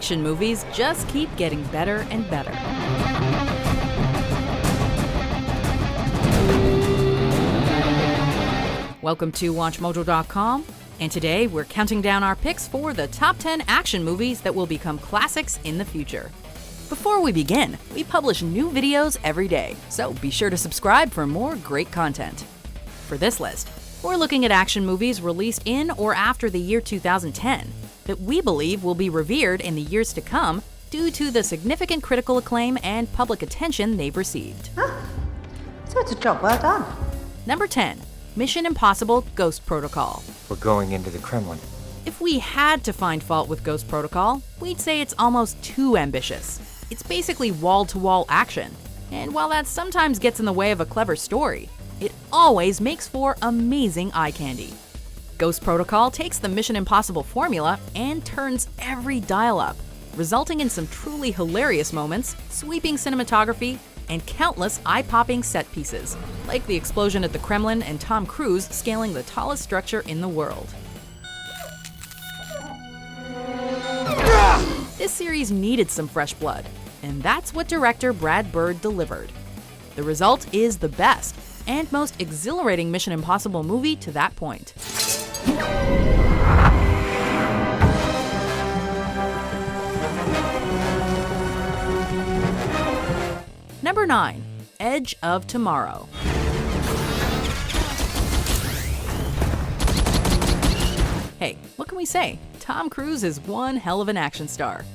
action movies just keep getting better and better. Welcome to WatchMojo.com, and today we're counting down our picks for the top 10 action movies that will become classics in the future. Before we begin, we publish new videos every day, so be sure to subscribe for more great content. For this list, we're looking at action movies released in or after the year 2010 that we believe will be revered in the years to come due to the significant critical acclaim and public attention they've received. So it's a job well done. Number 10. Mission Impossible Ghost Protocol. We're going into the Kremlin. If we had to find fault with Ghost Protocol, we'd say it's almost too ambitious. It's basically wall-to-wall action, and while that sometimes gets in the way of a clever story, it always makes for amazing eye candy. Ghost Protocol takes the Mission Impossible formula and turns every dial up, resulting in some truly hilarious moments, sweeping cinematography, and countless eye-popping set pieces, like the explosion at the Kremlin and Tom Cruise scaling the tallest structure in the world. This series needed some fresh blood, and that's what director Brad Bird delivered. The result is the best and most exhilarating Mission Impossible movie to that point. Number 9. Edge of Tomorrow. Hey, what can we say? Tom Cruise is one hell of an action star.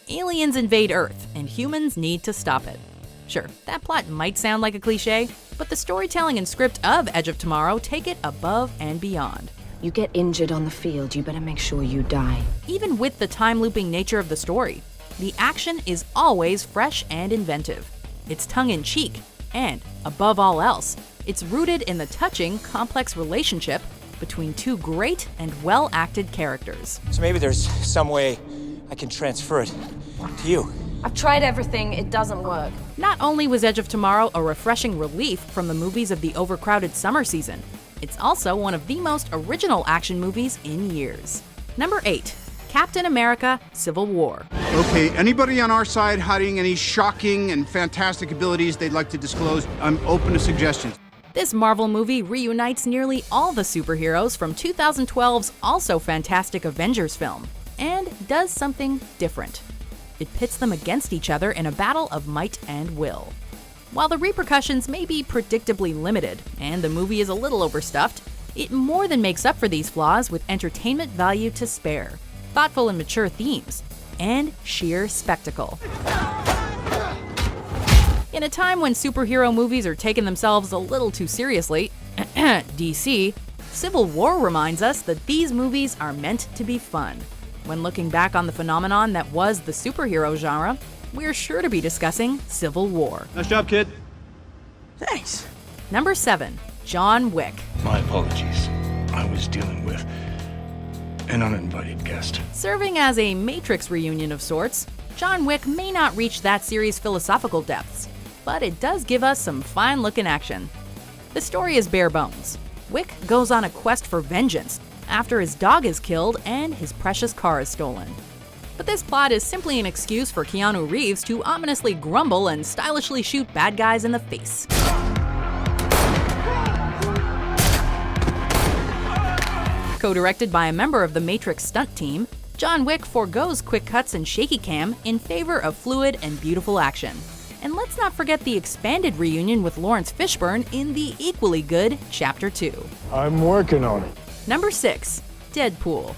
Aliens invade Earth, and humans need to stop it. Sure, that plot might sound like a cliche, but the storytelling and script of Edge of Tomorrow take it above and beyond. You get injured on the field, you better make sure you die. Even with the time-looping nature of the story, the action is always fresh and inventive. It's tongue-in-cheek, and, above all else, it's rooted in the touching, complex relationship between two great and well-acted characters. So maybe there's some way I can transfer it to you. I've tried everything, it doesn't work. Not only was Edge of Tomorrow a refreshing relief from the movies of the overcrowded summer season, it's also one of the most original action movies in years. Number 8. Captain America: Civil War. Okay, anybody on our side hiding any shocking and fantastic abilities they'd like to disclose? I'm open to suggestions. This Marvel movie reunites nearly all the superheroes from 2012's also fantastic Avengers film, and does something different. It pits them against each other in a battle of might and will. While the repercussions may be predictably limited, and the movie is a little overstuffed, it more than makes up for these flaws with entertainment value to spare, thoughtful and mature themes, and sheer spectacle. In a time when superhero movies are taking themselves a little too seriously, DC, Civil War reminds us that these movies are meant to be fun. When looking back on the phenomenon that was the superhero genre, we're sure to be discussing Civil War. Nice job, kid. Thanks. Number 7. John Wick. My apologies. I was dealing with an uninvited guest. Serving as a Matrix reunion of sorts, John Wick may not reach that series' philosophical depths, but it does give us some fine-looking action. The story is bare bones. Wick goes on a quest for vengeance after his dog is killed and his precious car is stolen. But this plot is simply an excuse for Keanu Reeves to ominously grumble and stylishly shoot bad guys in the face. Co-directed by a member of the Matrix stunt team, John Wick forgoes quick cuts and shaky cam in favor of fluid and beautiful action. And let's not forget the expanded reunion with Lawrence Fishburne in the equally good Chapter 2. I'm working on it. Number 6. Deadpool.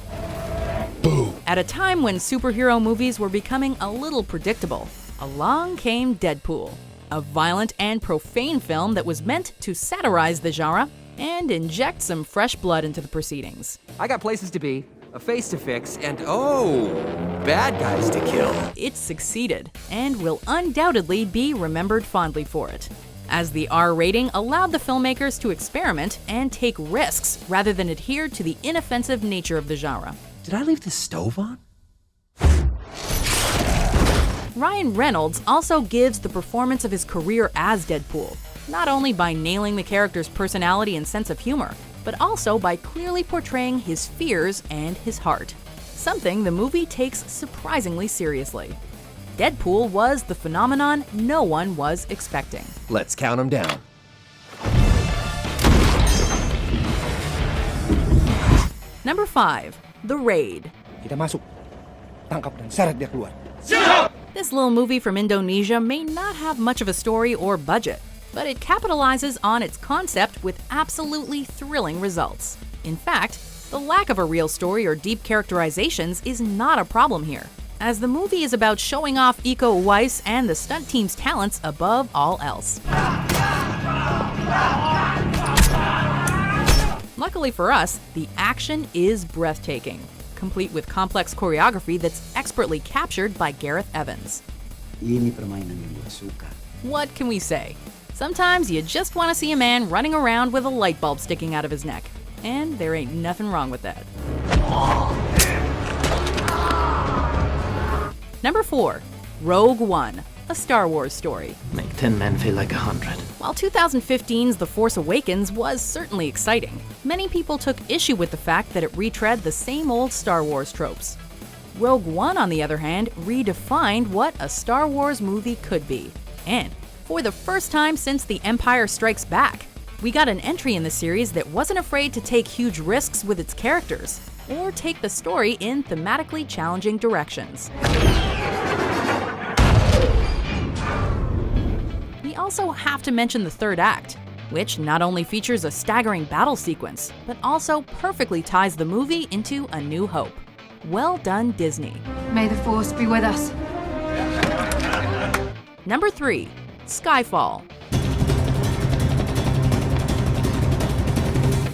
Boo. At a time when superhero movies were becoming a little predictable, along came Deadpool, a violent and profane film that was meant to satirize the genre and inject some fresh blood into the proceedings. I got places to be, a face to fix, and bad guys to kill. It succeeded, and will undoubtedly be remembered fondly for it, as the R rating allowed the filmmakers to experiment and take risks rather than adhere to the inoffensive nature of the genre. Did I leave the stove on? Ryan Reynolds also gives the performance of his career as Deadpool, not only by nailing the character's personality and sense of humor, but also by clearly portraying his fears and his heart. something the movie takes surprisingly seriously. Deadpool was the phenomenon no one was expecting. Let's count them down. Number 5. The Raid. Kita masuk. Tangkap dan seret dia keluar. This little movie from Indonesia may not have much of a story or budget, but it capitalizes on its concept with absolutely thrilling results. In fact, the lack of a real story or deep characterizations is not a problem here, as the movie is about showing off Iko Uwais and the stunt team's talents above all else. Luckily for us, the action is breathtaking, complete with complex choreography that's expertly captured by Gareth Evans. Ini permainan yang gue suka. What can we say? Sometimes you just want to see a man running around with a light bulb sticking out of his neck. And there ain't nothing wrong with that. Number 4. Rogue One, a Star Wars story. Make 10 men feel like 100. While 2015's The Force Awakens was certainly exciting, many people took issue with the fact that it retread the same old Star Wars tropes. Rogue One, on the other hand, redefined what a Star Wars movie could be. And for the first time since The Empire Strikes Back, we got an entry in the series that wasn't afraid to take huge risks with its characters, or take the story in thematically challenging directions. We also have to mention the third act, which not only features a staggering battle sequence, but also perfectly ties the movie into A New Hope. Well done, Disney. May the Force be with us. Number 3. Skyfall.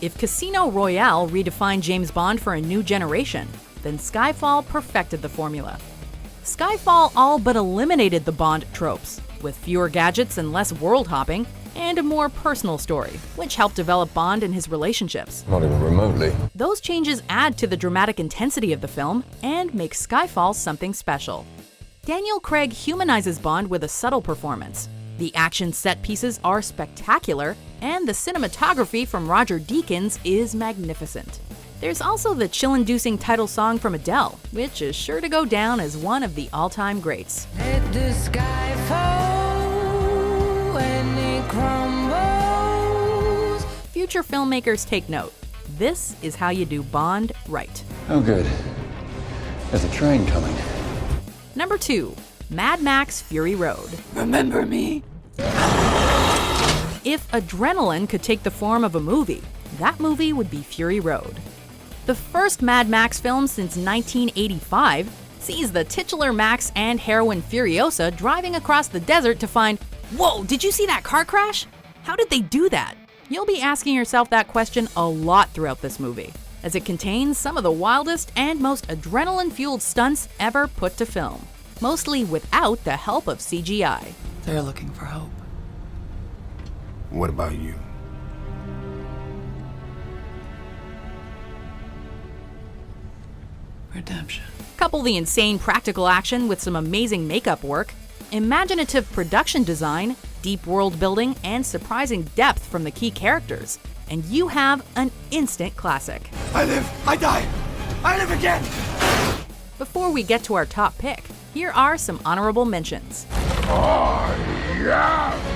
If Casino Royale redefined James Bond for a new generation, then Skyfall perfected the formula. Skyfall all but eliminated the Bond tropes, with fewer gadgets and less world hopping, and a more personal story, which helped develop Bond and his relationships. Not even remotely. Those changes add to the dramatic intensity of the film and make Skyfall something special. Daniel Craig humanizes Bond with a subtle performance. The action set pieces are spectacular, and the cinematography from Roger Deakins is magnificent. There's also the chill-inducing title song from Adele, which is sure to go down as one of the all-time greats. Let the sky fall when it crumbles. Future filmmakers take note. This is how you do Bond right. Oh good. There's a train coming. Number 2. Mad Max Fury Road. Remember me? If adrenaline could take the form of a movie, that movie would be Fury Road. The first Mad Max film since 1985 sees the titular Max and heroine Furiosa driving across the desert to find, whoa, did you see that car crash? How did they do that? You'll be asking yourself that question a lot throughout this movie, as it contains some of the wildest and most adrenaline-fueled stunts ever put to film, mostly without the help of CGI. They're looking for hope. What about you? Redemption. Couple the insane practical action with some amazing makeup work, imaginative production design, deep world building, and surprising depth from the key characters, and you have an instant classic. I live, I die, I live again! Before we get to our top pick, here are some honorable mentions. I am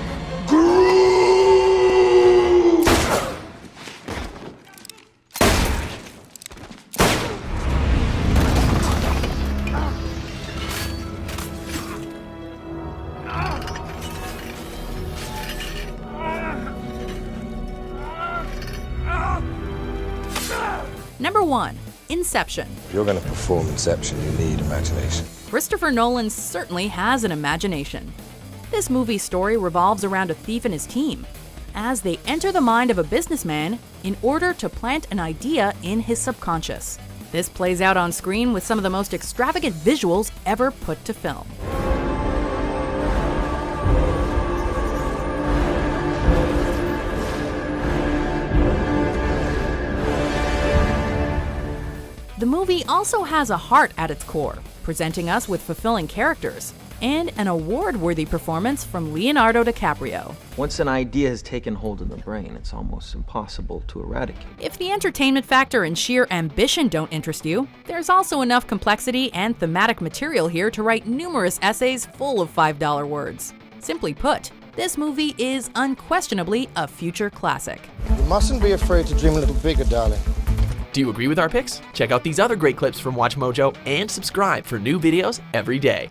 Number 1. Inception. If you're going to perform Inception, you need imagination. Christopher Nolan certainly has an imagination. This movie's story revolves around a thief and his team, as they enter the mind of a businessman in order to plant an idea in his subconscious. This plays out on screen with some of the most extravagant visuals ever put to film. The movie also has a heart at its core, presenting us with fulfilling characters, and an award-worthy performance from Leonardo DiCaprio. Once an idea has taken hold in the brain, it's almost impossible to eradicate. If the entertainment factor and sheer ambition don't interest you, there's also enough complexity and thematic material here to write numerous essays full of $5 words. Simply put, this movie is unquestionably a future classic. You mustn't be afraid to dream a little bigger, darling. Do you agree with our picks? Check out these other great clips from WatchMojo and subscribe for new videos every day.